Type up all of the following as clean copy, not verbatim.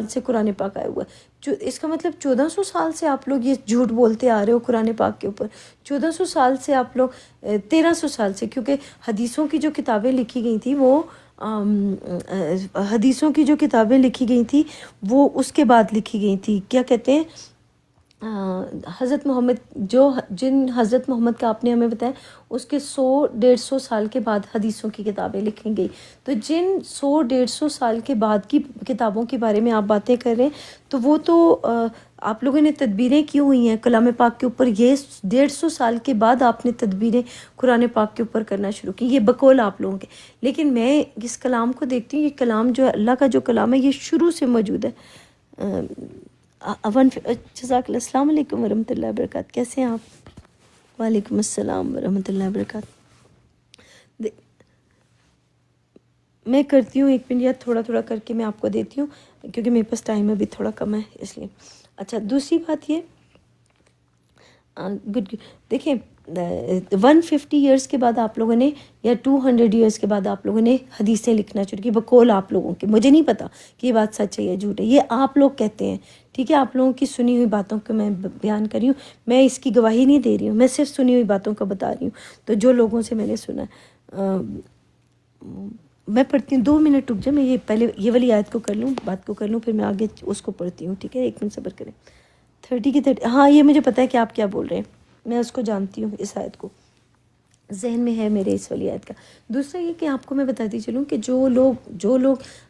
سے قرآن پاک آیا ہوا ہے. اس کا مطلب 1400 سال سے آپ لوگ یہ جھوٹ بولتے آ رہے ہو قرآن پاک کے اوپر. 1400 سال سے آپ لوگ 1300 سال سے، کیونکہ حدیثوں کی جو کتابیں لکھی گئی تھیں وہ حدیثوں کی جو کتابیں لکھی گئی تھیں وہ اس کے بعد لکھی گئی تھی. کیا کہتے ہیں حضرت محمد جن حضرت محمد کا آپ نے ہمیں بتایا اس کے 100-150 سال کے بعد حدیثوں کی کتابیں لکھی گئی. تو جن 100-150 سال کے بعد کی کتابوں کے بارے میں آپ باتیں کر رہے ہیں تو وہ تو آپ لوگوں نے تدبیریں کی ہوئی ہیں کلام پاک کے اوپر. یہ 150 سال کے بعد آپ نے تدبیریں قرآن پاک کے اوپر کرنا شروع کی، یہ بقول آپ لوگوں کے. لیکن میں اس کلام کو دیکھتی ہوں، یہ کلام جو ہے اللہ کا جو کلام ہے یہ شروع سے موجود ہے. جزاک اللہ. السلام علیکم ورحمۃ اللہ وبرکاتہ. کیسے ہیں آپ؟ وعلیکم السلام ورحمۃ اللہ وبرکاتہ. میں کرتی ہوں 1 منٹ یا تھوڑا کر کے میں آپ کو دیتی ہوں کیونکہ میرے پاس ٹائم ابھی تھوڑا کم ہے اس لیے. اچھا دوسری بات یہ گڈ دیکھیں 150 ایئرس کے بعد آپ لوگوں نے یا 200 ایئرس کے بعد آپ لوگوں نے حدیثیں لکھنا شروع کی بقول آپ لوگوں کے. مجھے نہیں پتا کہ یہ بات سچ ہے یا جھوٹ ہے، یہ آپ لوگ کہتے ہیں. ٹھیک ہے، آپ لوگوں کی سنی ہوئی باتوں کو میں بیان کر رہی ہوں، میں اس کی گواہی نہیں دے رہی ہوں، میں صرف سنی ہوئی باتوں کو بتا رہی ہوں. تو جو لوگوں سے میں نے سنا میں پڑھتی ہوں. 2 منٹ رک جائیں، میں یہ پہلے یہ والی آیت کو کر لوں، بات کو کر لوں، پھر میں آگے اس کو پڑھتی ہوں. ٹھیک ہے، 1 منٹ صبر کریں. 30 کی 30 ہاں یہ مجھے پتہ ہے کہ آپ کیا بول رہے ہیں، میں اس کو جانتی ہوں، اس آیت کو ذہن میں ہے میرے اس والی آیت کا. دوسرا یہ کہ آپ کو میں بتاتی چلوں کہ جو لوگ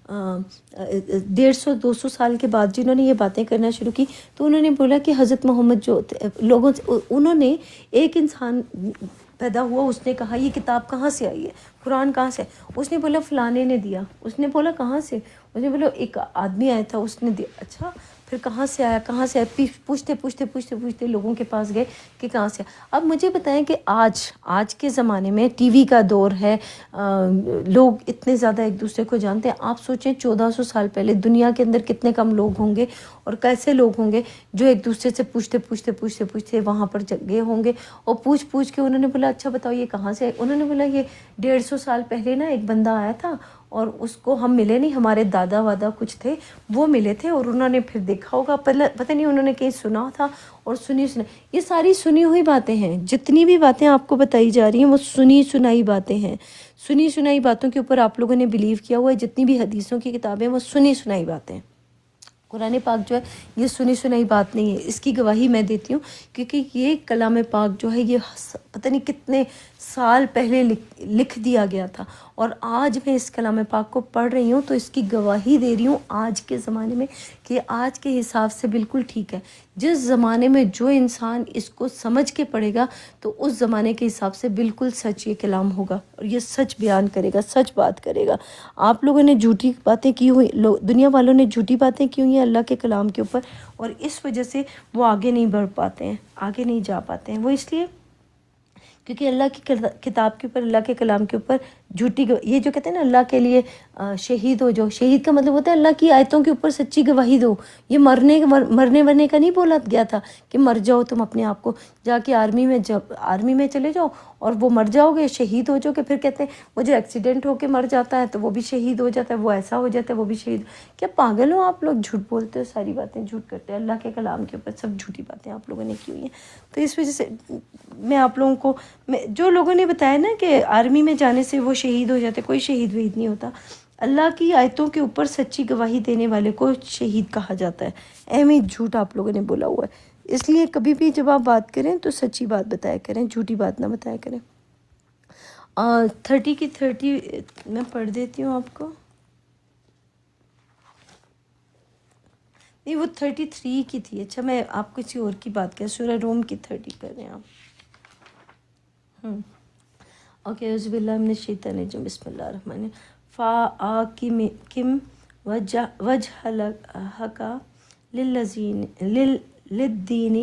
150-200 سال کے بعد جنہوں نے یہ باتیں کرنا شروع کی تو انہوں نے بولا کہ حضرت محمد جو لوگوں سے انہوں نے ایک انسان پیدا ہوا، اس نے کہا یہ کتاب کہاں سے آئی ہے، قرآن کہاں سے؟ اس نے بولا فلانے نے دیا. اس نے بولا کہاں سے؟ اس نے بولا ایک آدمی آیا تھا اس نے دیا. اچھا پھر کہاں سے آیا پوچھتے لوگوں کے پاس گئے کہ کہاں سے. اب مجھے بتائیں کہ آج کے زمانے میں ٹی وی کا دور ہے، لوگ اتنے زیادہ ایک دوسرے کو جانتے ہیں. آپ سوچیں 1400 سال پہلے دنیا کے اندر کتنے کم لوگ ہوں گے اور کیسے لوگ ہوں گے جو ایک دوسرے سے پوچھتے وہاں پر گئے ہوں گے اور پوچھ کے انہوں نے بولا اچھا بتاؤ یہ کہاں سے آئے. انہوں نے بولا یہ 150 سال پہلے نا ایک بندہ آیا تھا اور اس کو ہم ملے نہیں، ہمارے دادا وادا کچھ تھے وہ ملے تھے اور انہوں نے پھر دیکھا ہوگا، پتہ نہیں انہوں نے کہیں سنا تھا اور سنی. یہ ساری سنی ہوئی باتیں ہیں، جتنی بھی باتیں آپ کو بتائی جا رہی ہیں وہ سنی سنائی باتیں ہیں. سنی سنائی باتوں کے اوپر آپ لوگوں نے بلیو کیا ہوا ہے. جتنی بھی حدیثوں کی کتابیں وہ سنی سنائی باتیں ہیں. قرآن پاک جو ہے یہ سنی سنائی بات نہیں ہے، اس کی گواہی میں دیتی ہوں کیونکہ یہ کلام پاک جو ہے یہ پتہ نہیں کتنے سال پہلے لکھ دیا گیا تھا اور آج میں اس کلام پاک کو پڑھ رہی ہوں تو اس کی گواہی دے رہی ہوں آج کے زمانے میں کہ آج کے حساب سے بالکل ٹھیک ہے. جس زمانے میں جو انسان اس کو سمجھ کے پڑھے گا تو اس زمانے کے حساب سے بالکل سچ یہ کلام ہوگا اور یہ سچ بیان کرے گا، سچ بات کرے گا. آپ لوگوں نے جھوٹی باتیں کی ہوئی، دنیا والوں نے جھوٹی باتیں کی ہوئی ہیں اللہ کے کلام کے اوپر اور اس وجہ سے وہ آگے نہیں بڑھ پاتے ہیں، آگے نہیں جا پاتے ہیں. وہ اس لیے کیونکہ اللہ کی کتاب کے اوپر، اللہ کے کلام کے اوپر جھوٹی یہ جو کہتے ہیں نا اللہ کے لیے شہید ہو جاؤ. شہید کا مطلب ہوتا ہے اللہ کی آیتوں کے اوپر سچی گواہی دو. یہ مرنے ورنے کا نہیں بولا گیا تھا کہ مر جاؤ تم اپنے آپ کو جا کے آرمی میں چلے جاؤ اور وہ مر جاؤ گے، شہید ہو جاؤ گے. پھر کہتے ہیں وہ جو ایکسیڈنٹ ہو کے مر جاتا ہے تو وہ بھی شہید ہو جاتا ہے، وہ ایسا ہو جاتا ہے وہ بھی شہید. کیا پاگل ہو آپ لوگ؟ جھوٹ بولتے ہو، ساری باتیں جھوٹ کرتے ہیں. اللہ کے کلام کے اوپر سب جھوٹی باتیں آپ لوگوں نے کی ہوئی ہیں. تو اس وجہ سے میں آپ لوگوں کو جو لوگوں نے بتایا نا کہ آرمی میں جانے سے وہ شہید ہو جاتے، کوئی شہید وہید نہیں ہوتا. اللہ کی آیتوں کے اوپر سچی گواہی دینے والے کو شہید کہا جاتا ہے. اہم جھوٹ آپ لوگوں نے بولا ہوا ہے. اس لیے کبھی بھی جب آپ بات کریں تو سچی بات بتایا کریں، جھوٹی بات نہ بتایا کریں. 30 کی 30 میں پڑھ دیتی ہوں آپ کو. نہیں وہ 33 کی تھی. اچھا میں آپ کسی اور کی بات کریں، سورہ روم کی 30 کر رہے ہیں آپ. اوکے اعوذ باللہ من الشیطان الرجیم، بسم اللہ الرحمن الرحیم. فَآقِمْ وَجْهَكَ لِلدِّينِ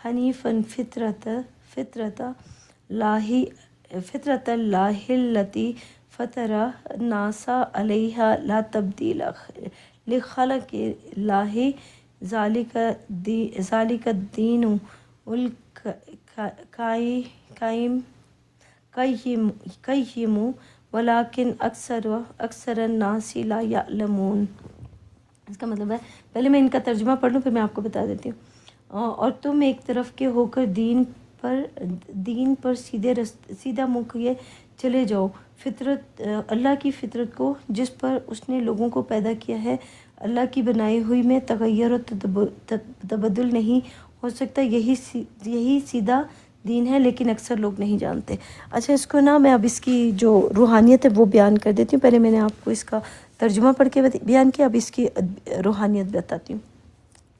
حَنِيفًا فِطْرَتَ اللَّهِ الَّتِي فَطَرَ النَّاسَ عَلَيْهَا لَا تَبْدِيلَ لِخَلْقِ اللَّهِ ذَلِكَ الدِّينُ الْقَيِّمُ وَلَكِنَّ أَكْثَرَ النَّاسِ لَا يَعْلَمُونَ. اس کا مطلب ہے، پہلے میں ان کا ترجمہ پڑھ لوں پھر میں آپ کو بتا دیتی ہوں۔ اور تم ایک طرف کے ہو کر دین پر سیدھا منہ کیے چلے جاؤ، فطرت اللہ کی فطرت کو جس پر اس نے لوگوں کو پیدا کیا ہے، اللہ کی بنائی ہوئی میں تغیر و تبدل نہیں ہو سکتا، یہی سیدھا دین ہے، لیکن اکثر لوگ نہیں جانتے۔ اچھا، اس کو نا میں اب اس کی جو روحانیت ہے وہ بیان کر دیتی ہوں۔ پہلے میں نے آپ کو اس کا ترجمہ پڑھ کے بیان کیا، اب اس کی روحانیت بتاتی ہوں۔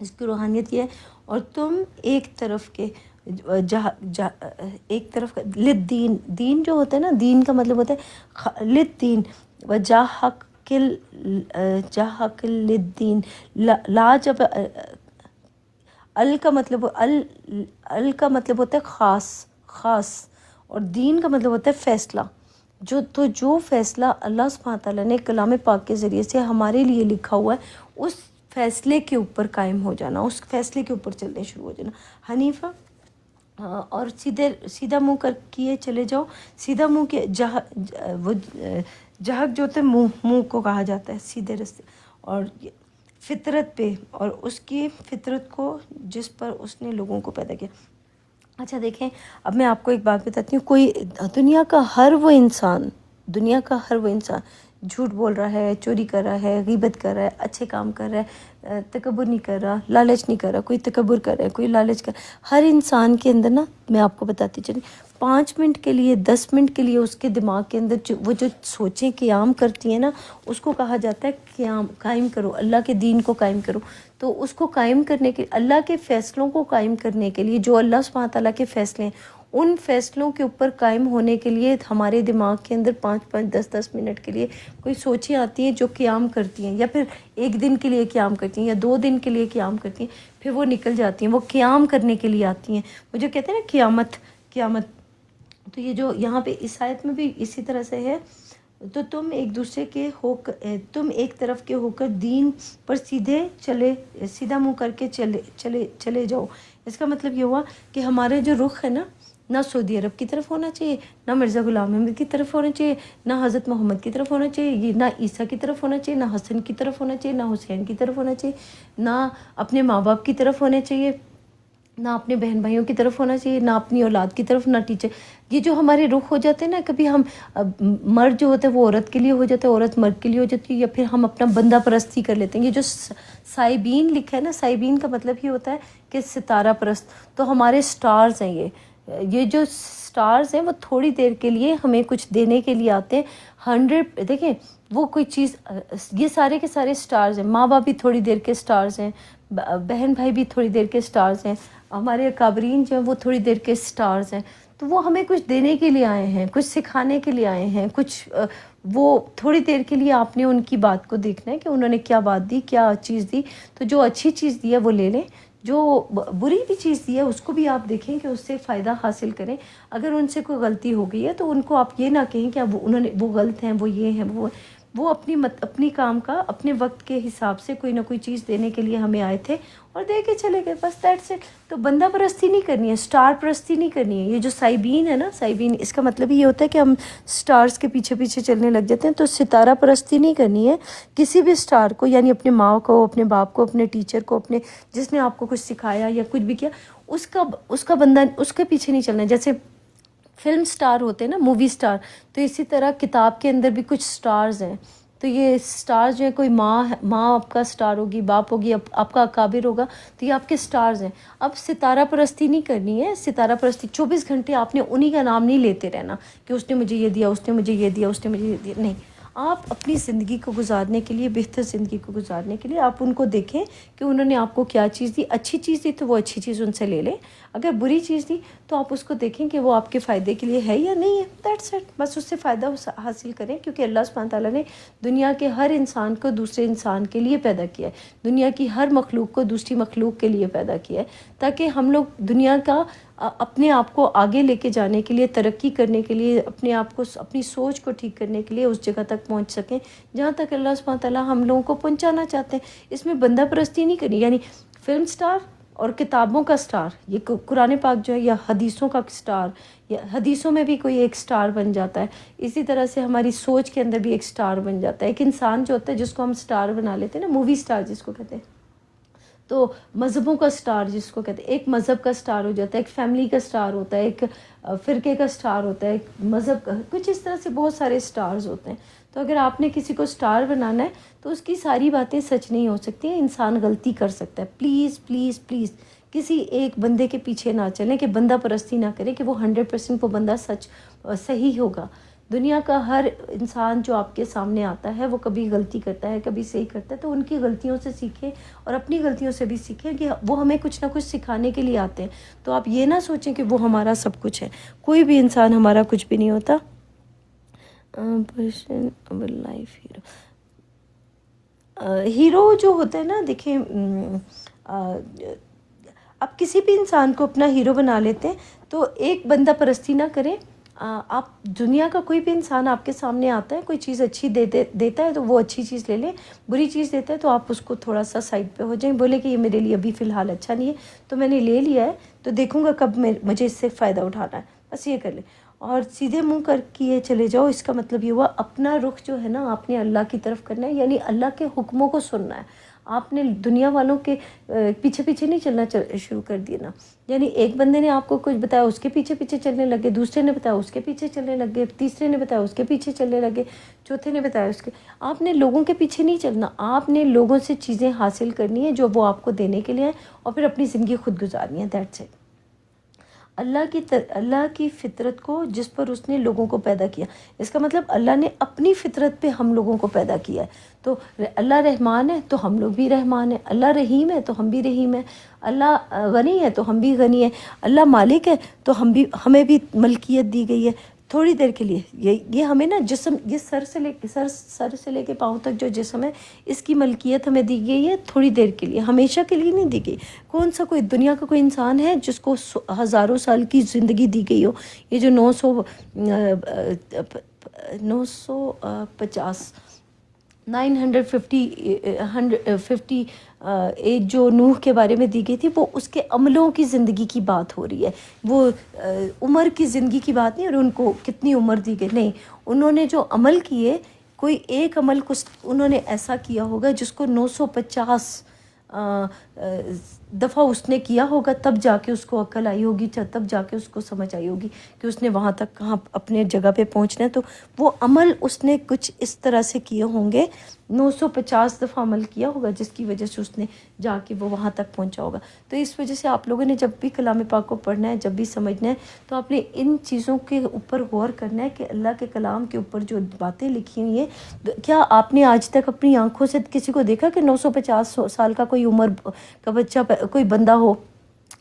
اس کی روحانیت یہ ہے، اور تم ایک طرف کے ایک طرف کا لد دین جو ہوتا ہے نا، دین کا مطلب ہوتا ہے لد دین و جاہک لد دین، لا جب ال کا مطلب ہوتا ہے خاص، اور دین کا مطلب ہوتا ہے فیصلہ۔ جو فیصلہ اللہ سبحانہ تعالیٰ نے کلام پاک کے ذریعے سے ہمارے لیے لکھا ہوا ہے، اس فیصلے کے اوپر قائم ہو جانا، اس فیصلے کے اوپر چلنے شروع ہو جانا، حنیفہ۔ اور سیدھا منہ کر کیے چلے جاؤ، سیدھا منہ کے جہک جو ہوتا ہے منہ کو کہا جاتا ہے، سیدھے رستے، اور فطرت پہ، اور اس کی فطرت کو جس پر اس نے لوگوں کو پیدا کیا۔ اچھا دیکھیں، اب میں آپ کو ایک بات بتاتی ہوں، دنیا کا ہر وہ انسان جھوٹ بول رہا ہے، چوری کر رہا ہے، غیبت کر رہا ہے، اچھے کام کر رہا ہے، تکبر نہیں کر رہا، لالچ نہیں کر رہا، کوئی تکبر کر رہا ہے، کوئی لالچ کر رہا ہے، ہر انسان کے اندر نا، میں آپ کو بتاتی چلیں، 5 منٹ کے لیے 10 منٹ کے لیے اس کے دماغ کے اندر وہ جو سوچیں قیام کرتی ہیں نا، اس کو کہا جاتا ہے قائم کرو، اللہ کے دین کو قائم کرو۔ تو اس کو قائم کرنے کے، اللہ کے فیصلوں کو قائم کرنے کے لیے، جو اللہ سبحانہ تعالیٰ کے فیصلے ہیں، ان فیصلوں کے اوپر قائم ہونے کے لیے ہمارے دماغ کے اندر 5 10 منٹ کے لیے کوئی سوچیں آتی ہیں جو قیام کرتی ہیں، یا پھر 1 دن کے لیے قیام کرتی ہیں، یا 2 دن کے لیے قیام کرتی ہیں، پھر وہ نکل جاتی ہیں، وہ قیام کرنے کے لیے آتی ہیں، وہ جو کہتے ہیں نا قیامت۔ تو یہ جو یہاں پہ اس آیت میں بھی اسی طرح سے ہے، تو تم ایک طرف کے ہو کر دین پر سیدھا منہ کر کے چلے جاؤ۔ اس کا مطلب یہ ہوا کہ ہمارے جو رخ ہے نا، نہ سعودی عرب کی طرف ہونا چاہیے، نہ مرزا غلام احمد کی طرف ہونا چاہیے، نہ حضرت محمد کی طرف ہونا چاہیے، نہ عیسیٰ کی طرف ہونا چاہیے، نہ حسن کی طرف ہونا چاہیے، نہ حسین کی طرف ہونا چاہیے، نہ اپنے ماں باپ کی طرف ہونا چاہیے، نہ اپنے بہن بھائیوں کی طرف ہونا چاہیے، نہ اپنی اولاد کی طرف، نہ ٹیچر۔ یہ جو ہمارے رخ ہو جاتے ہیں نا، کبھی ہم مرد جو ہوتا ہے وہ عورت کے لیے ہو جاتا ہے، عورت مرد کے لیے ہو جاتی ہے، یا پھر ہم اپنا بندہ پرستی کر لیتے ہیں۔ یہ جو سائبین لکھا ہے نا، سائبین کا مطلب یہ ہوتا ہے کہ ستارہ پرست۔ تو ہمارے سٹارز ہیں، یہ جو سٹارز ہیں وہ تھوڑی دیر کے لیے ہمیں کچھ دینے کے لیے آتے ہیں۔ 100 دیکھیں، وہ کوئی چیز، یہ سارے کے سارے سٹارز ہیں، ماں باپ بھی تھوڑی دیر کے سٹارز ہیں، بہن بھائی بھی تھوڑی دیر کے سٹارز ہیں، ہمارے اکابرین جو ہیں وہ تھوڑی دیر کے سٹارز ہیں۔ تو وہ ہمیں کچھ دینے کے لیے آئے ہیں، کچھ سکھانے کے لیے آئے ہیں، کچھ وہ تھوڑی دیر کے لیے آپ نے ان کی بات کو دیکھنا ہے کہ انہوں نے کیا بات دی، کیا چیز دی۔ تو جو اچھی چیز دی ہے وہ لے لیں، جو بری بھی چیز دی ہے اس کو بھی آپ دیکھیں کہ اس سے فائدہ حاصل کریں۔ اگر ان سے کوئی غلطی ہو گئی ہے تو ان کو آپ یہ نہ کہیں کہ اب وہ غلط ہیں، وہ یہ ہیں، وہ اپنی کام کا اپنے وقت کے حساب سے کوئی نہ کوئی چیز دینے کے لیے ہمیں آئے تھے اور دے کے چلے گئے، بس دیٹس اٹ۔ تو بندہ پرستی نہیں کرنی ہے، سٹار پرستی نہیں کرنی ہے۔ یہ جو سائبین ہے نا، سائبین اس کا مطلب یہ ہوتا ہے کہ ہم سٹارز کے پیچھے پیچھے چلنے لگ جاتے ہیں۔ تو ستارہ پرستی نہیں کرنی ہے کسی بھی سٹار کو، یعنی اپنے ماں کو، اپنے باپ کو، اپنے ٹیچر کو، اپنے جس نے آپ کو کچھ سکھایا یا کچھ بھی کیا، اس کا بندہ، اس کے پیچھے نہیں چلنا ہے۔ جیسے فلم سٹار ہوتے ہیں نا، مووی سٹار، تو اسی طرح کتاب کے اندر بھی کچھ سٹارز ہیں۔ تو یہ سٹارز جو ہے، کوئی ماں آپ کا سٹار ہوگی، باپ ہوگی، آپ کا اکابر ہوگا، تو یہ آپ کے سٹارز ہیں۔ اب ستارہ پرستی نہیں کرنی ہے، ستارہ پرستی 24 گھنٹے آپ نے انہی کا نام نہیں لیتے رہنا کہ اس نے مجھے یہ دیا، اس نے مجھے یہ دیا، اس نے مجھے یہ دیا، نہیں۔ آپ اپنی زندگی کو گزارنے کے لیے، بہتر زندگی کو گزارنے کے لیے آپ ان کو دیکھیں کہ انہوں نے آپ کو کیا چیز دی۔ اچھی چیز دی تو وہ اچھی چیز ان سے لے لیں، اگر بری چیز دی تو آپ اس کو دیکھیں کہ وہ آپ کے فائدے کے لیے ہے یا نہیں ہے، دیٹس اٹ۔ بس اس سے فائدہ حاصل کریں، کیونکہ اللہ سبحانہ تعالیٰ نے دنیا کے ہر انسان کو دوسرے انسان کے لیے پیدا کیا ہے، دنیا کی ہر مخلوق کو دوسری مخلوق کے لیے پیدا کیا ہے، تاکہ ہم لوگ دنیا کا اپنے آپ کو آگے لے کے جانے کے لیے، ترقی کرنے کے لیے، اپنے آپ کو، اپنی سوچ کو ٹھیک کرنے کے لیے اس جگہ تک پہنچ سکیں جہاں تک اللہ سبحانہ تعالیٰ ہم لوگوں کو پہنچانا چاہتے ہیں۔ اس میں بندہ پرستی نہیں کرنی، یعنی فلم سٹار اور کتابوں کا سٹار، یہ قرآن پاک جو ہے یا حدیثوں کا سٹار، یا حدیثوں میں بھی کوئی ایک سٹار بن جاتا ہے، اسی طرح سے ہماری سوچ کے اندر بھی ایک سٹار بن جاتا ہے۔ ایک انسان جو ہوتا ہے جس کو ہم سٹار بنا لیتے ہیں نا، مووی سٹار جس کو کہتے ہیں، تو مذہبوں کا سٹار جس کو کہتے ہیں، ایک مذہب کا سٹار ہو جاتا ہے، ایک فیملی کا سٹار ہوتا ہے، ایک فرقے کا سٹار ہوتا ہے، ایک مذہب کا، کچھ اس طرح سے بہت سارے سٹارز ہوتے ہیں۔ تو اگر آپ نے کسی کو سٹار بنانا ہے تو اس کی ساری باتیں سچ نہیں ہو سکتی ہیں، انسان غلطی کر سکتا ہے۔ پلیز پلیز پلیز کسی ایک بندے کے پیچھے نہ چلیں، کہ بندہ پرستی نہ کریں کہ وہ 100% وہ بندہ صحیح ہوگا۔ دنیا کا ہر انسان جو آپ کے سامنے آتا ہے وہ کبھی غلطی کرتا ہے، کبھی صحیح کرتا ہے، تو ان کی غلطیوں سے سیکھیں اور اپنی غلطیوں سے بھی سیکھیں، کہ وہ ہمیں کچھ نہ کچھ سکھانے کے لیے آتے ہیں۔ تو آپ یہ نہ سوچیں کہ وہ ہمارا سب کچھ ہے، کوئی بھی انسان ہمارا کچھ بھی نہیں ہوتا۔ لائف ہیرو، ہیرو جو ہوتا ہے نا، دیکھیں آپ کسی بھی انسان کو اپنا ہیرو بنا لیتے ہیں، تو ایک بندہ پرستی نہ کریں۔ آپ دنیا کا کوئی بھی انسان آپ کے سامنے آتا ہے، کوئی چیز اچھی دیتا ہے تو وہ اچھی چیز لے لیں، بری چیز دیتا ہے تو آپ اس کو تھوڑا سا سائڈ پہ ہو جائیں، بولے کہ یہ میرے لیے ابھی فی الحال اچھا نہیں ہے، تو میں نے لے لیا ہے تو دیکھوں گا کب مجھے اس سے فائدہ اٹھانا ہے، بس یہ کر لیں، اور سیدھے منہ کر کیے چلے جاؤ۔ اس کا مطلب یہ ہوا اپنا رخ جو ہے نا آپ نے اللہ کی طرف کرنا ہے، یعنی اللہ کے حکموں کو سننا ہے۔ آپ نے دنیا والوں کے پیچھے پیچھے نہیں چلنا شروع کر دینا، یعنی ایک بندے نے آپ کو کچھ بتایا اس کے پیچھے پیچھے چلنے لگے، دوسرے نے بتایا اس کے پیچھے چلنے لگے، تیسرے نے بتایا اس کے پیچھے چلنے لگے، چوتھے نے بتایا اس کے۔ آپ نے لوگوں کے پیچھے نہیں چلنا، آپ نے لوگوں سے چیزیں حاصل کرنی ہے جو وہ آپ کو دینے کے لیے ہیں، اور پھر اپنی زندگی خود گزارنی ہے، دیٹس اٹ۔ اللہ کی فطرت کو جس پر اس نے لوگوں کو پیدا کیا، اس کا مطلب اللہ نے اپنی فطرت پہ ہم لوگوں کو پیدا کیا ہے۔ تو اللہ رحمان ہے تو ہم لوگ بھی رحمان ہیں، اللہ رحیم ہے تو ہم بھی رحیم ہیں، اللہ غنی ہے تو ہم بھی غنی ہیں، اللہ مالک ہے تو ہمیں بھی ملکیت دی گئی ہے تھوڑی دیر کے لیے۔ یہ ہمیں نا جسم، یہ سر سے لے کے پاؤں تک جو جسم ہے، اس کی ملکیت ہمیں دی گئی ہے تھوڑی دیر کے لیے، ہمیشہ کے لیے نہیں دی گئی۔ کون سا کوئی دنیا کا کوئی انسان ہے جس کو ہزاروں سال کی زندگی دی گئی ہو؟ یہ جو 950 ایج جو نوح کے بارے میں دی گئی تھی، وہ اس کے عملوں کی زندگی کی بات ہو رہی ہے، وہ عمر کی زندگی کی بات نہیں، اور ان کو کتنی عمر دی گئی نہیں، انہوں نے جو عمل کیے، کوئی ایک عمل کو انہوں نے ایسا کیا ہوگا جس کو 950 دفعہ اس نے کیا ہوگا، تب جا کے اس کو عقل آئی ہوگی، تب جا کے اس کو سمجھ آئی ہوگی کہ اس نے وہاں تک کہاں اپنے جگہ پہ پہنچنا ہے۔ تو وہ عمل اس نے کچھ اس طرح سے کیے ہوں گے، 950 دفعہ عمل کیا ہوگا، جس کی وجہ سے اس نے جا کے وہ وہاں تک پہنچا ہوگا۔ تو اس وجہ سے آپ لوگوں نے جب بھی کلام پاک کو پڑھنا ہے، جب بھی سمجھنا ہے، تو آپ نے ان چیزوں کے اوپر غور کرنا ہے کہ اللہ کے کلام کے اوپر جو باتیں لکھی ہوئی ہیں، کیا آپ نے آج تک اپنی آنکھوں سے کسی کو دیکھا کہ 950 سال کا کوئی عمر کا بچہ، کوئی بندہ ہو؟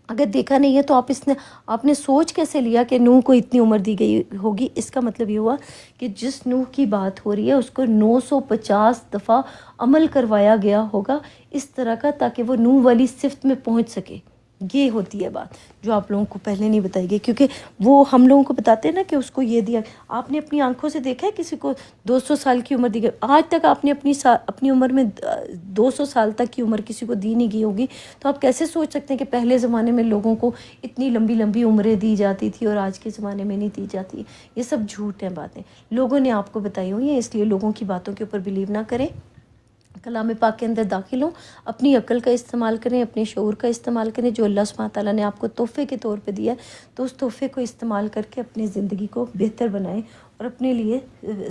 اگر دیکھا نہیں ہے تو آپ نے سوچ کیسے لیا کہ نوح کو اتنی عمر دی گئی ہوگی؟ اس کا مطلب یہ ہوا کہ جس نوح کی بات ہو رہی ہے اس کو 950 دفعہ عمل کروایا گیا ہوگا اس طرح کا، تاکہ وہ نوح والی صفت میں پہنچ سکے۔ یہ ہوتی ہے بات جو آپ لوگوں کو پہلے نہیں بتائی گئی، کیونکہ وہ ہم لوگوں کو بتاتے ہیں نا کہ اس کو یہ دیا۔ آپ نے اپنی آنکھوں سے دیکھا ہے کسی کو 200 سال کی عمر دی گئی؟ آج تک آپ نے اپنی عمر میں 200 سال تک کی عمر کسی کو دی نہیں گئی ہوگی، تو آپ کیسے سوچ سکتے ہیں کہ پہلے زمانے میں لوگوں کو اتنی لمبی لمبی عمریں دی جاتی تھی اور آج کے زمانے میں نہیں دی جاتی؟ یہ سب جھوٹ ہیں باتیں، لوگوں نے آپ کو بتائی ہوئی ہیں، اس لیے لوگوں کی باتوں کے اوپر بلیو نہ کریں۔ کلام پاک کے اندر داخل ہوں، اپنی عقل کا استعمال کریں، اپنے شعور کا استعمال کریں، جو اللہ سبحانہ تعالیٰ نے آپ کو تحفے کے طور پہ دیا ہے، تو اس تحفے کو استعمال کر کے اپنی زندگی کو بہتر بنائیں اور اپنے لیے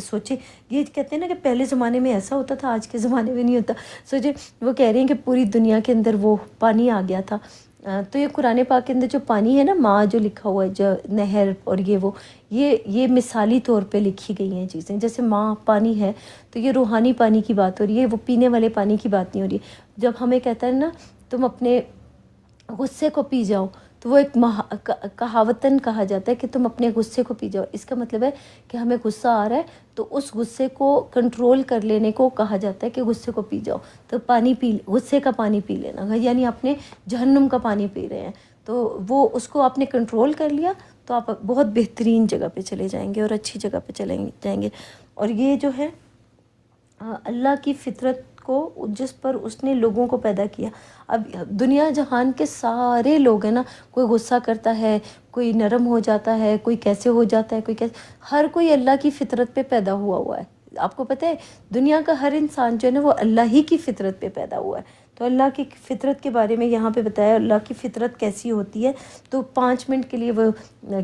سوچیں۔ یہ کہتے ہیں نا کہ پہلے زمانے میں ایسا ہوتا تھا، آج کے زمانے میں نہیں ہوتا۔ سوچیں، وہ کہہ رہے ہیں کہ پوری دنیا کے اندر وہ پانی آ گیا تھا، تو یہ قرآن پاک کے اندر جو پانی ہے نا، ماں جو لکھا ہوا ہے، جو نہر اور یہ مثالی طور پہ لکھی گئی ہیں چیزیں، جیسے ماں پانی ہے تو یہ روحانی پانی کی بات ہو رہی ہے، وہ پینے والے پانی کی بات نہیں ہو رہی ہے۔ جب ہمیں کہتا ہے نا تم اپنے غصے کو پی جاؤ، تو وہ ایک کہاوتاً کہا جاتا ہے کہ تم اپنے غصے کو پی جاؤ۔ اس کا مطلب ہے کہ ہمیں غصہ آ رہا ہے تو اس غصے کو کنٹرول کر لینے کو کہا جاتا ہے کہ غصے کو پی جاؤ، تو غصے کا پانی پی لینا، یعنی اپنے جہنم کا پانی پی رہے ہیں، تو وہ اس کو آپ نے کنٹرول کر لیا تو آپ بہت بہترین جگہ پہ چلے جائیں گے اور اچھی جگہ پہ چلے جائیں گے۔ اور یہ جو ہے اللہ کی فطرت کو جس پر اس نے لوگوں کو پیدا کیا. اب دنیا جہان کے سارے لوگ ہیں نا، کوئی غصہ کرتا ہے، کوئی نرم ہو جاتا ہے، کوئی کیسے ہو جاتا ہے، کوئی کیسے، ہر کوئی اللہ کی فطرت پہ پیدا ہوا ہے. آپ کو پتہ ہے دنیا کا ہر انسان جو ہے نا وہ اللہ ہی کی فطرت پہ پیدا ہوا ہے. تو اللہ کی فطرت کے بارے میں یہاں پہ بتایا اللہ کی فطرت کیسی ہوتی ہے. تو 5 منٹ کے لیے وہ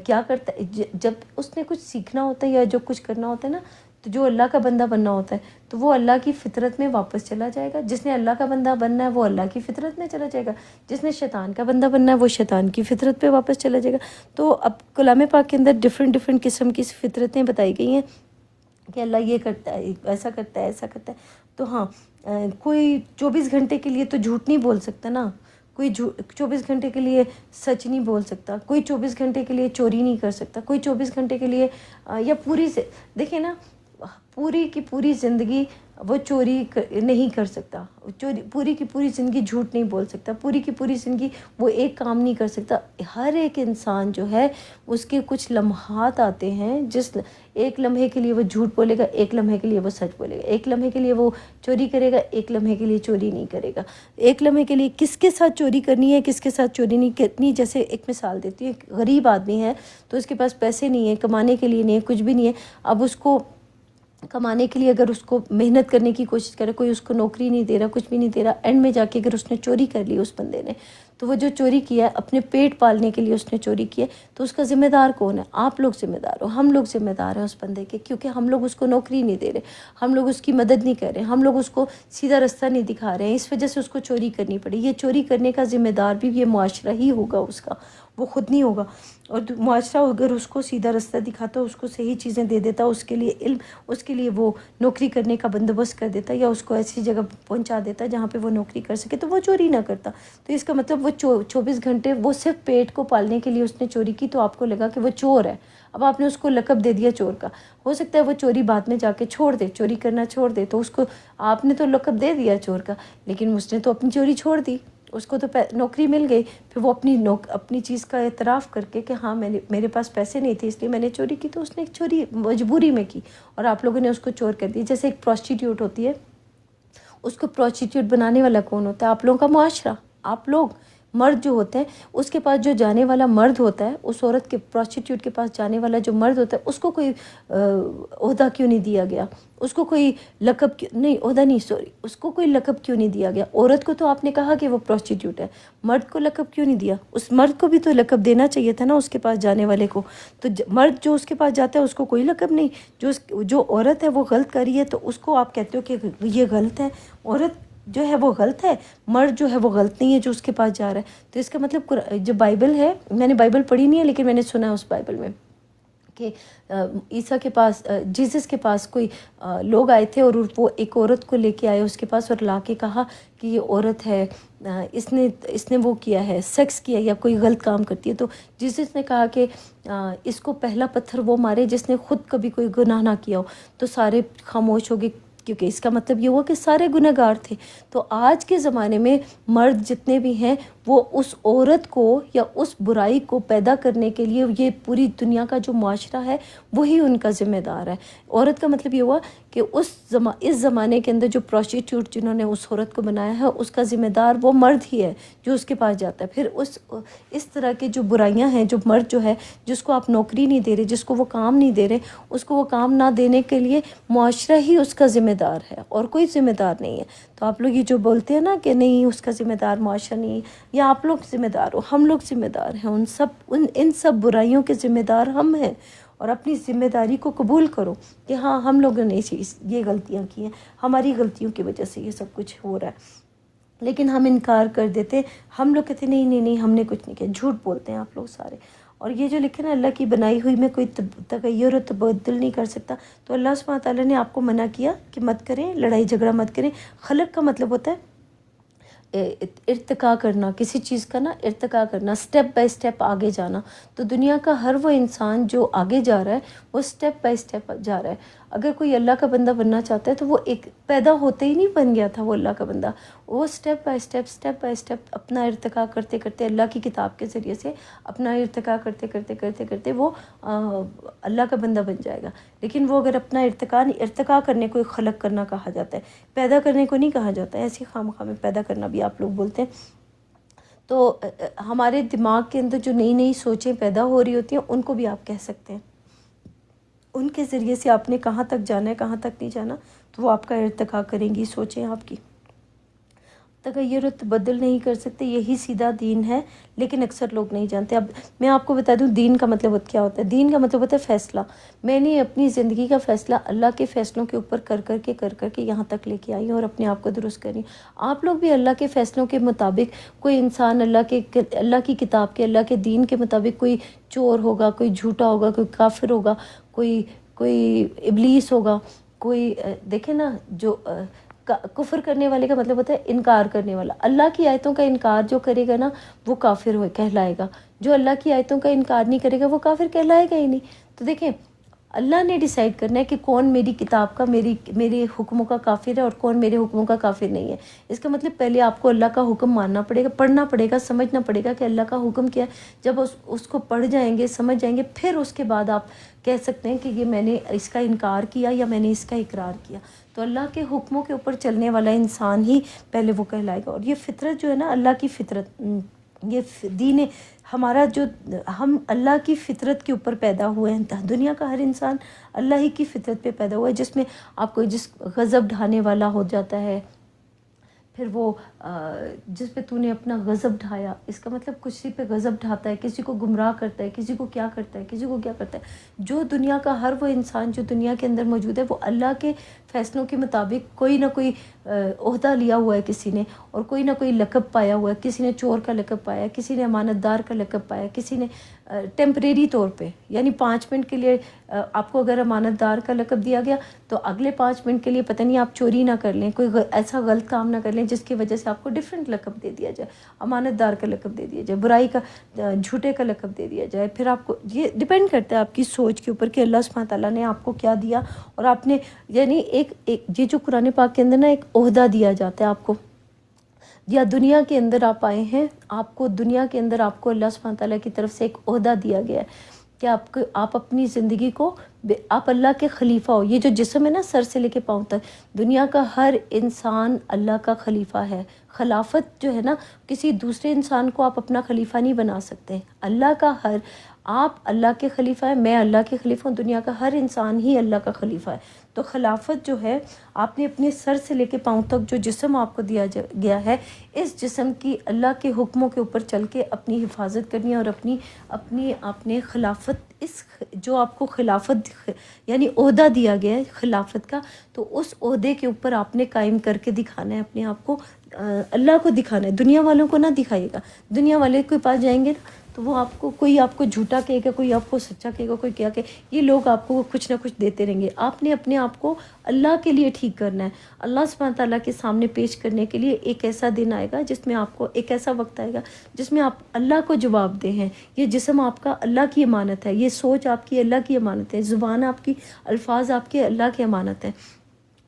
کیا کرتا ہے، جب اس نے کچھ سیکھنا ہوتا ہے یا جو کچھ کرنا ہوتا ہے نا، تو جو اللہ کا بندہ بننا ہوتا ہے تو وہ اللہ کی فطرت میں واپس چلا جائے گا. جس نے اللہ کا بندہ بننا ہے وہ اللہ کی فطرت میں چلا جائے گا. جس نے شیطان کا بندہ بننا ہے وہ شیطان کی فطرت پہ واپس چلا جائے گا. تو اب کلام پاک کے اندر ڈفرینٹ قسم کی فطرتیں بتائی گئی ہیں کہ اللہ یہ کرتا ہے، ایسا کرتا ہے، ایسا کرتا ہے. تو ہاں، کوئی 24 گھنٹے کے لیے تو جھوٹ نہیں بول سکتا نا، کوئی 24 گھنٹے کے لیے سچ نہیں بول سکتا، کوئی 24 گھنٹے کے لیے چوری نہیں کر سکتا، کوئی 24 گھنٹے کے لیے یا پوری سے دیکھیں نا، پوری کی پوری زندگی وہ چوری نہیں کر سکتا، پوری کی پوری زندگی جھوٹ نہیں بول سکتا، پوری کی پوری زندگی وہ ایک کام نہیں کر سکتا. ہر ایک انسان جو ہے اس کے کچھ لمحات آتے ہیں جس ایک لمحے کے لیے وہ جھوٹ بولے گا، ایک لمحے کے لیے وہ سچ بولے گا، ایک لمحے کے لیے وہ چوری کرے گا، ایک لمحے کے لیے چوری نہیں کرے گا. ایک لمحے کے لیے کس کے ساتھ چوری کرنی ہے، کس کے ساتھ چوری نہیں کرنی. جیسے ایک مثال دیتی ہوں، ایک غریب آدمی ہے تو اس کے پاس پیسے نہیں ہیں، کمانے کے لیے نہیں ہے، کچھ بھی نہیں ہے. اب اس کو کمانے کے لیے اگر اس کو محنت کرنے کی کوشش کرے، کوئی اس کو نوکری نہیں دے رہا، کچھ بھی نہیں دے رہا، اینڈ میں جا کے اگر اس نے چوری کر لی اس بندے نے، تو وہ جو چوری کیا ہے اپنے پیٹ پالنے کے لیے اس نے چوری کی ہے، تو اس کا ذمہ دار کون ہے؟ آپ لوگ ذمہ دار ہو، ہم لوگ ذمہ دار ہیں اس بندے کے، کیونکہ ہم لوگ اس کو نوکری نہیں دے رہے، ہم لوگ اس کی مدد نہیں کر رہے، ہم لوگ اس کو سیدھا رستہ نہیں دکھا رہے ہیں، اس وجہ سے اس کو چوری کرنی پڑی. یہ چوری کرنے کا ذمہ دار بھی یہ معاشرہ ہی ہوگا اس کا، وہ خود نہیں ہوگا. اور معاشرہ اگر اس کو سیدھا رستہ دکھاتا، اس کو صحیح چیزیں دے دیتا، اس کے لیے علم، اس کے لیے وہ نوکری کرنے کا بندوبست کر دیتا یا اس کو ایسی جگہ پہنچا دیتا جہاں پہ وہ نوکری کر سکے، تو وہ چوری نہ کرتا. تو اس کا مطلب وہ 24 گھنٹے وہ صرف پیٹ کو پالنے کے لیے اس نے چوری کی، تو آپ کو لگا کہ وہ چور ہے. اب آپ نے اس کو لقب دے دیا چور کا. ہو سکتا ہے وہ چوری بعد میں جا کے چھوڑ دے، چوری کرنا چھوڑ دے، تو اس کو آپ نے تو لقب دے دیا چور کا، لیکن اس نے تو اپنی چوری چھوڑ دی، اس کو تو نوکری مل گئی. پھر وہ اپنی چیز کا اعتراف کر کے کہ ہاں میرے پاس پیسے نہیں تھے اس لیے میں نے چوری کی، تو اس نے ایک چوری مجبوری میں کی اور آپ لوگوں نے اس کو چور کر دی. جیسے ایک پروسٹیٹیوٹ ہوتی ہے، اس کو پروسٹیٹیوٹ بنانے والا کون ہوتا ہے؟ آپ لوگوں کا معاشرہ. آپ لوگ مرد جو ہوتے ہیں، اس کے پاس جو جانے والا مرد ہوتا ہے، اس عورت کے پروسٹیٹیوٹ کے پاس جانے والا جو مرد ہوتا ہے، اس کو کوئی عہدہ کیوں نہیں دیا گیا؟ اس کو کوئی لقب نہیں، عہدہ نہیں، سوری، اس کو کوئی لقب کیوں نہیں دیا گیا؟ عورت کو تو آپ نے کہا کہ وہ پروسٹیٹیوٹ ہے، مرد کو لقب کیوں نہیں دیا؟ اس مرد کو بھی تو لقب دینا چاہیے تھا نا اس کے پاس جانے والے کو. تو مرد جو اس کے پاس جاتا ہے اس کو کوئی لقب نہیں. جو عورت ہے وہ غلط کر رہی ہے تو اس کو آپ کہتے ہو کہ یہ غلط ہے. عورت جو ہے وہ غلط ہے، مرد جو ہے وہ غلط نہیں ہے جو اس کے پاس جا رہا ہے. تو اس کا مطلب جو بائبل ہے، میں نے بائبل پڑھی نہیں ہے لیکن میں نے سنا ہے اس بائبل میں کہ عیسیٰ کے پاس، جیسس کے پاس کوئی لوگ آئے تھے اور وہ ایک عورت کو لے کے آئے اس کے پاس اور لا کے کہا کہ یہ عورت ہے، اس نے وہ کیا ہے، سیکس کیا یا کوئی غلط کام کرتی ہے. تو جیسس نے کہا کہ اس کو پہلا پتھر وہ مارے جس نے خود کبھی کوئی گناہ نہ کیا ہو. تو سارے خاموش ہو گئے، کیونکہ اس کا مطلب یہ ہوا کہ سارے گناہ گار تھے. تو آج کے زمانے میں مرد جتنے بھی ہیں وہ اس عورت کو یا اس برائی کو پیدا کرنے کے لیے، یہ پوری دنیا کا جو معاشرہ ہے وہی ان کا ذمہ دار ہے. عورت کا مطلب یہ ہوا کہ اس زمانے کے اندر جو پروسٹیٹیوٹ جنہوں نے اس عورت کو بنایا ہے اس کا ذمہ دار وہ مرد ہی ہے جو اس کے پاس جاتا ہے. پھر اس طرح کے جو برائیاں ہیں، جو مرد جو ہے جس کو آپ نوکری نہیں دے رہے، جس کو وہ کام نہیں دے رہے، اس کو وہ کام نہ دینے کے لیے معاشرہ ہی اس کا ذمہ دار ہے اور کوئی ذمہ دار نہیں ہے. تو آپ لوگ یہ جو بولتے ہیں نا کہ نہیں اس کا ذمہ دار معاشرہ نہیں ہے، یا آپ لوگ ذمہ دار ہو، ہم لوگ ذمہ دار ہیں، ان سب برائیوں کے ذمہ دار ہم ہیں. اور اپنی ذمہ داری کو قبول کرو کہ ہاں ہم لوگوں نے یہ غلطیاں کی ہیں، ہماری غلطیوں کی وجہ سے یہ سب کچھ ہو رہا ہے. لیکن ہم انکار کر دیتے، ہم لوگ کہتے نہیں ہم نے کچھ نہیں کیا. جھوٹ بولتے ہیں آپ لوگ سارے. اور یہ جو لکھے نا اللہ کی بنائی ہوئی میں کوئی تغیر و تبدل نہیں کر سکتا. تو اللہ سبحانہ تعالیٰ نے آپ کو منع کیا کہ مت کریں، لڑائی جھگڑا مت کریں. خلق کا مطلب ہوتا ہے ارتقا کرنا، کسی چیز کا نا ارتقا کرنا، سٹیپ بائی سٹیپ آگے جانا. تو دنیا کا ہر وہ انسان جو آگے جا رہا ہے وہ سٹیپ بائی سٹیپ جا رہا ہے. اگر کوئی اللہ کا بندہ بننا چاہتا ہے تو وہ ایک پیدا ہوتے ہی نہیں بن گیا تھا وہ اللہ کا بندہ. وہ اسٹیپ بائی اسٹیپ اپنا ارتقا کرتے کرتے اللہ کی کتاب کے ذریعے سے اپنا ارتقا کرتے وہ اللہ کا بندہ بن جائے گا. لیکن وہ اگر اپنا ارتقا کرنے کو خلق کرنا کہا جاتا ہے, پیدا کرنے کو نہیں کہا جاتا ہے. ایسی خواہ میں پیدا کرنا بھی آپ لوگ بولتے ہیں. تو ہمارے دماغ کے اندر جو نئی نئی سوچیں پیدا ہو رہی ہوتی ہیں ان کو بھی آپ کہہ سکتے ہیں. ان کے ذریعے سے آپ نے کہاں تک جانا ہے کہاں تک نہیں جانا, تو وہ آپ کا ارتقا کریں گی سوچیں آپ کی. تغیر و تبدل نہیں کر سکتے, یہی سیدھا دین ہے, لیکن اکثر لوگ نہیں جانتے. اب میں آپ کو بتا دوں دین کا مطلب کیا ہوتا ہے. دین کا مطلب ہوتا ہے فیصلہ. میں نے اپنی زندگی کا فیصلہ اللہ کے فیصلوں کے اوپر کر کے یہاں تک لے کے آئی ہوں اور اپنے آپ کو درست کری. آپ لوگ بھی اللہ کے فیصلوں کے مطابق, کوئی انسان اللہ کی کتاب کے اللہ کے دین کے مطابق کوئی چور ہوگا, کوئی جھوٹا ہوگا, کوئی کافر ہوگا, کوئی ابلیس ہوگا, کوئی دیکھیں نا جو کفر کرنے والے کا مطلب ہوتا ہے انکار کرنے والا. اللہ کی آیتوں کا انکار جو کرے گا نا وہ کافر کہلائے گا. جو اللہ کی آیتوں کا انکار نہیں کرے گا وہ کافر کہلائے گا ہی نہیں. تو دیکھیں اللہ نے ڈیسائیڈ کرنا ہے کہ کون میری کتاب کا میرے حکموں کا کافر ہے اور کون میرے حکموں کا کافر نہیں ہے. اس کا مطلب پہلے آپ کو اللہ کا حکم ماننا پڑے گا, پڑھنا پڑے گا, سمجھنا پڑے گا کہ اللہ کا حکم کیا ہے. جب اس کو پڑھ جائیں گے, سمجھ جائیں گے, پھر اس کے بعد آپ کہہ سکتے ہیں کہ یہ میں نے اس کا انکار کیا یا میں نے اس کا اقرار کیا. تو اللہ کے حکموں کے اوپر چلنے والا انسان ہی پہلے وہ کہلائے گا. اور یہ فطرت جو ہے نا اللہ کی فطرت, یہ دین ہمارا جو ہم اللہ کی فطرت کے اوپر پیدا ہوئے ہیں. دنیا کا ہر انسان اللہ ہی کی فطرت پہ پیدا ہوا ہے, جس میں آپ کو جس غضب ڈھانے والا ہو جاتا ہے, پھر وہ جس پہ تو نے اپنا غضب ڈھایا. اس کا مطلب کسی پہ غضب ڈھاتا ہے, کسی کو گمراہ کرتا ہے, کسی کو کیا کرتا ہے. جو دنیا کا ہر وہ انسان جو دنیا کے اندر موجود ہے وہ اللہ کے فیصلوں کے مطابق کوئی نہ کوئی عہدہ لیا ہوا ہے کسی نے, اور کوئی نہ کوئی لقب پایا ہوا ہے. کسی نے چور کا لقب پایا, کسی نے امانت دار کا لقب پایا, کسی نے ٹیمپریری طور پہ, یعنی 5 منٹ کے لیے آپ کو اگر امانت دار کا لقب دیا گیا تو اگلے 5 منٹ کے لیے پتہ نہیں آپ چوری نہ کر لیں, کوئی ایسا غلط کام نہ کر لیں جس کی وجہ سے آپ کو ڈیفرنٹ لقب دے دیا جائے, امانت دار کا لقب دے دیا جائے, برائی کا جھوٹے کا لقب دے دیا جائے. پھر آپ کو یہ ڈیپینڈ کرتا ہے آپ کی سوچ کے اوپر کہ اللہ سبحانہ تعالیٰ نے آپ کو کیا دیا. اور آپ نے یعنی ایک یہ جو قرآن پاک کے اندر نا ایک عہدہ دیا جاتا ہے آپ کو, یا دنیا کے اندر آپ آئے ہیں, دنیا کے اندر آپ کو اللہ سبحانہ تعالیٰ کی طرف سے ایک عہدہ دیا گیا ہے کہ آپ اپنی زندگی کو آپ اللہ کے خلیفہ ہو. یہ جو جسم ہے نا سر سے لے کے پاؤں تک, دنیا کا ہر انسان اللہ کا خلیفہ ہے. خلافت جو ہے نا کسی دوسرے انسان کو آپ اپنا خلیفہ نہیں بنا سکتے. اللہ کا آپ اللہ کے خلیفہ ہیں, میں اللہ کے خلیفہ ہوں, دنیا کا ہر انسان ہی اللہ کا خلیفہ ہے. تو خلافت جو ہے آپ نے اپنے سر سے لے کے پاؤں تک جو جسم آپ کو دیا گیا ہے, اس جسم کی اللہ کے حکموں کے اوپر چل کے اپنی حفاظت کرنی ہے. اور اپنے خلافت, اس جو آپ کو خلافت یعنی عہدہ دیا گیا ہے خلافت کا, تو اس عہدے کے اوپر آپ نے قائم کر کے دکھانا ہے اپنے آپ کو, اللہ کو دکھانا ہے. دنیا والوں کو نہ دکھائیے گا. دنیا والے کے پاس جائیں گے نا تو وہ کوئی آپ کو جھوٹا کہے گا, کوئی آپ کو سچا کہے گا, کوئی کیا کہے, یہ لوگ آپ کو کچھ نہ کچھ دیتے رہیں گے. آپ نے اپنے آپ کو اللہ کے لیے ٹھیک کرنا ہے. اللہ سبحانہ تعالیٰ کے سامنے پیش کرنے کے لیے ایک ایسا دن آئے گا جس میں آپ کو, ایک ایسا وقت آئے گا جس میں آپ اللہ کو جواب دیں ہیں. یہ جسم آپ کا اللہ کی امانت ہے, یہ سوچ آپ کی اللہ کی امانت ہے, زبان آپ کی, الفاظ آپ کے اللہ کی امانت ہے.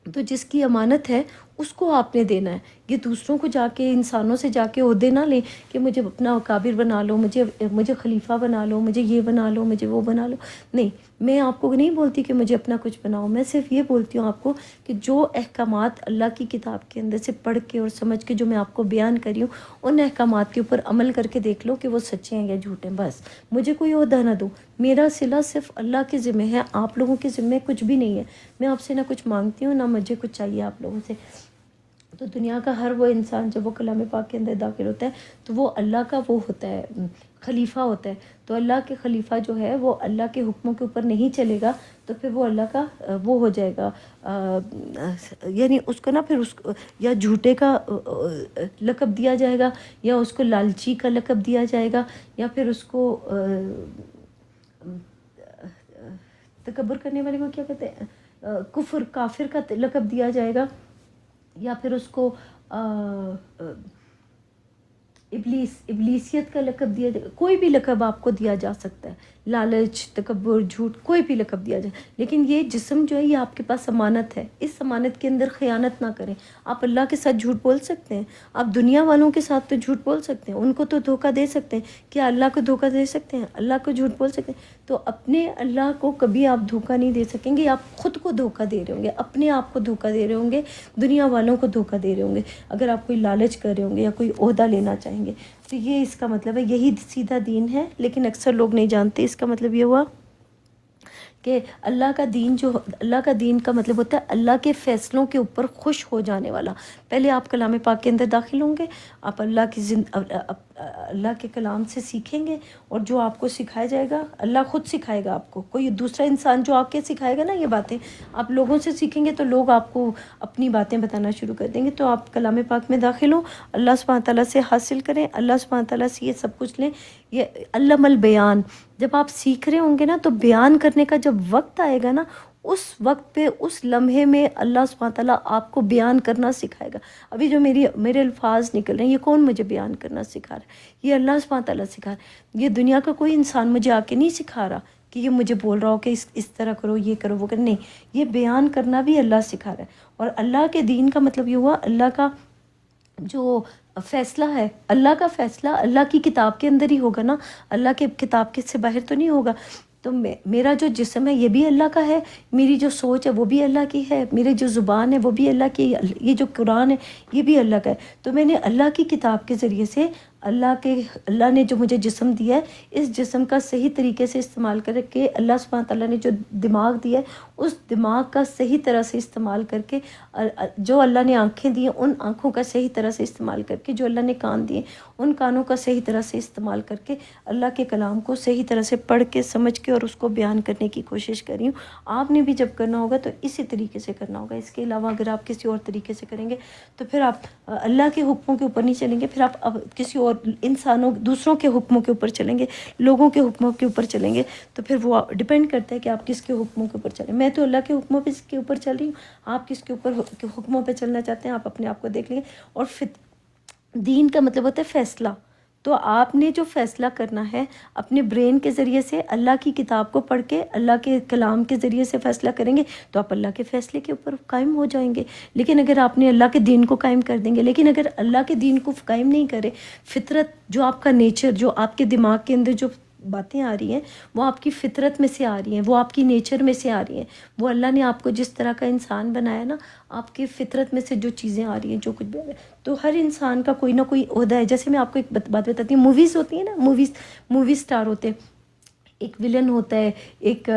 تو جس کی امانت ہے اس کو آپ نے دینا ہے. یہ دوسروں کو جا کے, انسانوں سے جا کے عہدے نہ لیں کہ مجھے اپنا کابر بنا لو, مجھے خلیفہ بنا لو, مجھے یہ بنا لو, مجھے وہ بنا لو. نہیں, میں آپ کو نہیں بولتی کہ مجھے اپنا کچھ بناؤ. میں صرف یہ بولتی ہوں آپ کو کہ جو احکامات اللہ کی کتاب کے اندر سے پڑھ کے اور سمجھ کے جو میں آپ کو بیان کری ہوں, ان احکامات کے اوپر عمل کر کے دیکھ لو کہ وہ سچے ہیں یا جھوٹے ہیں. بس مجھے کوئی عہدہ نہ دو. میرا صلہ صرف اللہ کے ذمہ ہے, آپ لوگوں کے ذمہ کچھ بھی نہیں ہے. میں آپ سے نہ کچھ مانگتی ہوں, نہ مجھے کچھ چاہیے آپ لوگوں سے. تو دنیا کا ہر وہ انسان جب وہ کلام پاک کے اندر داخل ہوتا ہے تو وہ اللہ کا وہ ہوتا ہے, خلیفہ ہوتا ہے. تو اللہ کے خلیفہ جو ہے وہ اللہ کے حکموں کے اوپر نہیں چلے گا تو پھر وہ اللہ کا وہ ہو جائے گا, یعنی اس کو نا پھر اس کو یا جھوٹے کا لقب دیا جائے گا, یا اس کو لالچی کا لقب دیا جائے گا, یا پھر اس کو تکبر کرنے والے کو کیا کہتے ہیں, کافر کا لقب دیا جائے گا, یا پھر اس کو ابلیسیت کا لقب دیا جائے، کوئی بھی لقب آپ کو دیا جا سکتا ہے، لالچ، تکبر، جھوٹ، کوئی بھی لقب دیا جائے، لیکن یہ جسم جو ہے یہ آپ کے پاس امانت ہے، اس امانت کے اندر خیانت نہ کریں۔ آپ اللہ کے ساتھ جھوٹ بول سکتے ہیں، آپ دنیا والوں کے ساتھ تو جھوٹ بول سکتے ہیں، ان کو تو دھوکہ دے سکتے ہیں، کیا اللہ کو دھوکہ دے سکتے ہیں؟ اللہ کو جھوٹ بول سکتے ہیں؟ تو اپنے اللہ کو کبھی آپ دھوکہ نہیں دے سکیں گے، آپ خود کو دھوکہ دے رہے ہوں گے، اپنے آپ کو دھوکہ دے رہے ہوں گے، دنیا والوں کو دھوکہ دے رہے ہوں گے، اگر آپ کوئی لالچ کر رہے ہوں گے یا کوئی عہدہ لینا چاہیں گے۔ تو یہ اس کا مطلب ہے، یہی سیدھا دین ہے، لیکن اکثر لوگ نہیں جانتے۔ اس کا مطلب یہ ہوا کہ اللہ کا دین اللہ کا دین کا مطلب ہوتا ہے اللہ کے فیصلوں کے اوپر خوش ہو جانے والا۔ پہلے آپ کلام پاک کے اندر داخل ہوں گے، آپ اللہ کے کلام سے سیکھیں گے، اور جو آپ کو سکھایا جائے گا اللہ خود سکھائے گا آپ کو، کوئی دوسرا انسان جو آپ کے سکھائے گا نا یہ باتیں، آپ لوگوں سے سیکھیں گے تو لوگ آپ کو اپنی باتیں بتانا شروع کر دیں گے۔ تو آپ کلام پاک میں داخل ہوں، اللہ سبحانہ تعالیٰ سے حاصل کریں، اللہ سبحانہ تعالیٰ سے یہ سب کچھ لیں۔ یہ علم البیان، جب آپ سیکھ رہے ہوں گے نا تو بیان کرنے کا جب وقت آئے گا نا، اس وقت پہ اس لمحے میں اللہ سبحانہ تعالیٰ آپ کو بیان کرنا سکھائے گا۔ ابھی جو میرے الفاظ نکل رہے ہیں، یہ کون مجھے بیان کرنا سکھا رہا ہے؟ یہ اللہ سبحانہ تعالیٰ سکھا رہا ہے۔ یہ دنیا کا کوئی انسان مجھے آ کے نہیں سکھا رہا کہ یہ مجھے بول رہا ہو کہ اس طرح کرو، یہ کرو، وہ کرو، نہیں، یہ بیان کرنا بھی اللہ سکھا رہا ہے۔ اور اللہ کے دین کا مطلب یہ ہوا اللہ کا جو فیصلہ ہے، اللہ کا فیصلہ اللہ کی کتاب کے اندر ہی ہوگا نا، اللہ کے کتاب کے سے باہر تو نہیں ہوگا۔ تو میرا جو جسم ہے یہ بھی اللہ کا ہے، میری جو سوچ ہے وہ بھی اللہ کی ہے، میری جو زبان ہے وہ بھی اللہ کی، یہ جو قرآن ہے یہ بھی اللہ کا ہے۔ تو میں نے اللہ کی کتاب کے ذریعے سے اللہ نے جو مجھے جسم دیا ہے، اس جسم کا صحیح طریقے سے استعمال کر کے، اللہ سبحانہ تعالیٰ نے جو دماغ دیا ہے اس دماغ کا صحیح طرح سے استعمال کر کے، جو اللہ نے آنکھیں دی ہیں ان آنکھوں کا صحیح طرح سے استعمال کر کے، جو اللہ نے کان دیے ان کانوں کا صحیح طرح سے استعمال کر کے، اللہ کے کلام کو صحیح طرح سے پڑھ کے سمجھ کے اور اس کو بیان کرنے کی کوشش کر رہی ہوں۔ آپ نے بھی جب کرنا ہوگا تو اسی طریقے سے کرنا ہوگا، اس کے علاوہ اگر آپ کسی اور طریقے سے کریں گے تو پھر آپ اللہ کے حکموں کے اوپر نہیں چلیں گے، پھر آپ اب کسی اور دوسروں کے حکموں کے اوپر چلیں گے، لوگوں کے حکموں کے اوپر چلیں گے، تو پھر وہ ڈیپینڈ کرتا ہے کہ آپ کس کے حکموں کے اوپر چلیں۔ میں تو اللہ کے حکموں پہ کے اوپر چل رہی ہوں، آپ کس کے اوپر حکموں پہ چلنا چاہتے ہیں، آپ اپنے آپ کو دیکھ لیں گے۔ اور دین کا مطلب ہوتا ہے فیصلہ، تو آپ نے جو فیصلہ کرنا ہے اپنے برین کے ذریعے سے، اللہ کی کتاب کو پڑھ کے، اللہ کے کلام کے ذریعے سے فیصلہ کریں گے تو آپ اللہ کے فیصلے کے اوپر قائم ہو جائیں گے۔ لیکن اگر آپ نے اللہ کے دین کو قائم کر دیں گے، لیکن اگر اللہ کے دین کو قائم نہیں کرے، فطرت جو آپ کا نیچر، جو آپ کے دماغ کے اندر جو باتیں آ رہی ہیں وہ آپ کی فطرت میں سے آ رہی ہیں، وہ آپ کی نیچر میں سے آ رہی ہیں، وہ اللہ نے آپ کو جس طرح کا انسان بنایا نا، آپ کی فطرت میں سے جو چیزیں آ رہی ہیں، جو کچھ بھی آ رہا ہے، تو ہر انسان کا کوئی نہ کوئی عہدہ ہے۔ جیسے میں آپ کو ایک بات بتاتی ہوں، موویز ہوتی ہیں نا، مووی سٹار ہوتے ہیں، ایک ویلن ہوتا ہے، ایک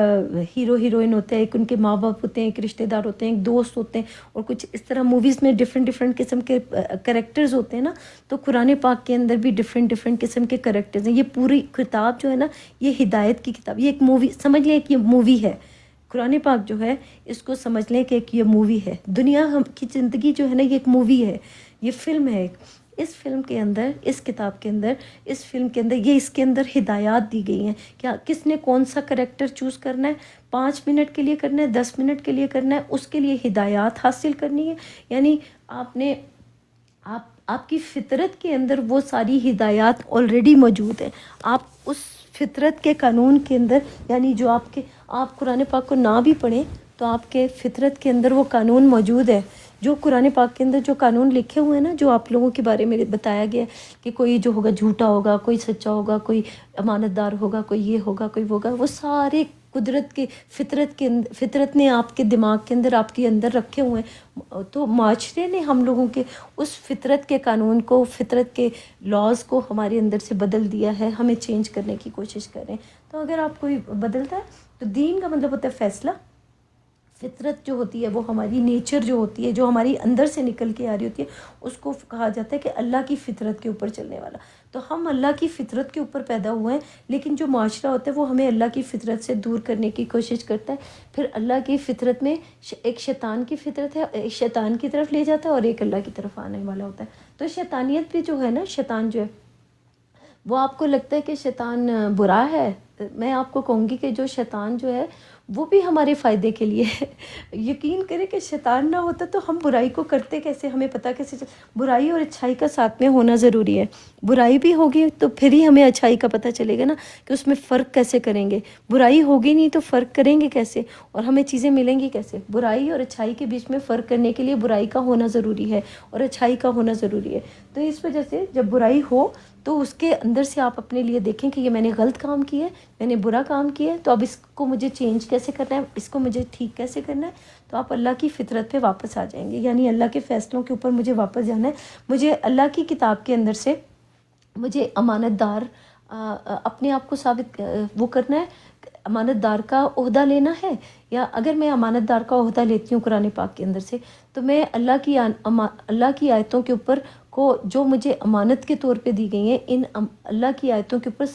ہیرو ہیروئن ہوتا ہے، ایک ان کے ماں باپ ہوتے ہیں، ایک رشتہ دار ہوتے ہیں، ایک دوست ہوتے ہیں، اور کچھ اس طرح موویز میں ڈفرینٹ قسم کے کریکٹرز ہوتے ہیں نا۔ تو قرآن پاک کے اندر بھی ڈفرینٹ قسم کے کریکٹرز ہیں۔ یہ پوری کتاب جو ہے نا یہ ہدایت کی کتاب، یہ ایک مووی سمجھ لیں کہ یہ مووی ہے۔ قرآن پاک جو ہے اس کو سمجھ لیں کہ یہ مووی ہے، دنیا کی زندگی جو ہے نا یہ ایک مووی ہے، یہ فلم ہے ایک۔ اس فلم کے اندر، اس کتاب کے اندر، اس فلم کے اندر اس کے اندر ہدایات دی گئی ہیں کہ کس نے کون سا کریکٹر چوز کرنا ہے، 5 منٹ کے لیے کرنا ہے، 10 منٹ کے لیے کرنا ہے، اس کے لیے ہدایات حاصل کرنی ہے۔ یعنی آپ کی فطرت کے اندر وہ ساری ہدایات آلریڈی موجود ہیں۔ آپ اس فطرت کے قانون کے اندر، یعنی جو آپ قرآن پاک کو نہ بھی پڑھیں تو آپ کے فطرت کے اندر وہ قانون موجود ہے۔ جو قرآن پاک کے اندر جو قانون لکھے ہوئے ہیں نا، جو آپ لوگوں کے بارے میں بتایا گیا ہے کہ کوئی جو ہوگا جھوٹا ہوگا، کوئی سچا ہوگا، کوئی امانت دار ہوگا، کوئی یہ ہوگا، کوئی وہ ہوگا، وہ سارے قدرت کے فطرت نے آپ کے دماغ کے اندر، آپ کے اندر رکھے ہوئے ہیں۔ تو معاشرے نے ہم لوگوں کے اس فطرت کے قانون کو، فطرت کے لاز کو ہمارے اندر سے بدل دیا ہے، ہمیں چینج کرنے کی کوشش کر رہے ہیں۔ تو اگر آپ کوئی بدلتا ہے تو دین کا مطلب ہوتا ہے فیصلہ۔ فطرت جو ہوتی ہے وہ ہماری نیچر جو ہوتی ہے، جو ہماری اندر سے نکل کے آ رہی ہوتی ہے، اس کو کہا جاتا ہے کہ اللہ کی فطرت کے اوپر چلنے والا۔ تو ہم اللہ کی فطرت کے اوپر پیدا ہوئے ہیں، لیکن جو معاشرہ ہوتا ہے وہ ہمیں اللہ کی فطرت سے دور کرنے کی کوشش کرتا ہے۔ پھر اللہ کی فطرت میں ایک شیطان کی فطرت ہے، ایک شیطان کی طرف لے جاتا ہے اور ایک اللہ کی طرف آنے والا ہوتا ہے۔ تو شیطانیت بھی جو ہے نا، شیطان جو ہے وہ آپ کو لگتا ہے کہ شیطان برا ہے، میں آپ کو کہوں گی کہ جو شیطان جو ہے وہ بھی ہمارے فائدے کے لیے ہے۔ یقین کریں کہ شیطان نہ ہوتا تو ہم برائی کو کرتے کیسے، ہمیں پتہ کیسے برائی اور اچھائی کا ساتھ میں ہونا ضروری ہے۔ برائی بھی ہوگی تو پھر ہی ہمیں اچھائی کا پتہ چلے گا نا کہ اس میں فرق کیسے کریں گے۔ برائی ہوگی نہیں تو فرق کریں گے کیسے، اور ہمیں چیزیں ملیں گی کیسے۔ برائی اور اچھائی کے بیچ میں فرق کرنے کے لیے برائی کا ہونا ضروری ہے اور اچھائی کا ہونا ضروری ہے۔ تو اس وجہ سے جب برائی ہو تو اس کے اندر سے آپ اپنے لیے دیکھیں کہ یہ میں نے غلط کام کیا ہے، میں نے برا کام کیا ہے، تو اب اس کو مجھے چینج کیسے کرنا ہے، اس کو مجھے ٹھیک کیسے کرنا ہے۔ تو آپ اللہ کی فطرت پہ واپس آ جائیں گے، یعنی اللہ کے فیصلوں کے اوپر مجھے واپس جانا ہے۔ مجھے اللہ کی کتاب کے اندر سے مجھے امانت دار اپنے آپ کو ثابت وہ کرنا ہے، امانت دار کا عہدہ لینا ہے، یا اگر میں امانت دار کا عہدہ لیتی ہوں قرآن پاک کے اندر سے، تو میں اللہ کی آیتوں کے اوپر کو جو مجھے امانت کے طور پہ دی گئی ہیں، ان اللہ کی آیتوں کے اوپر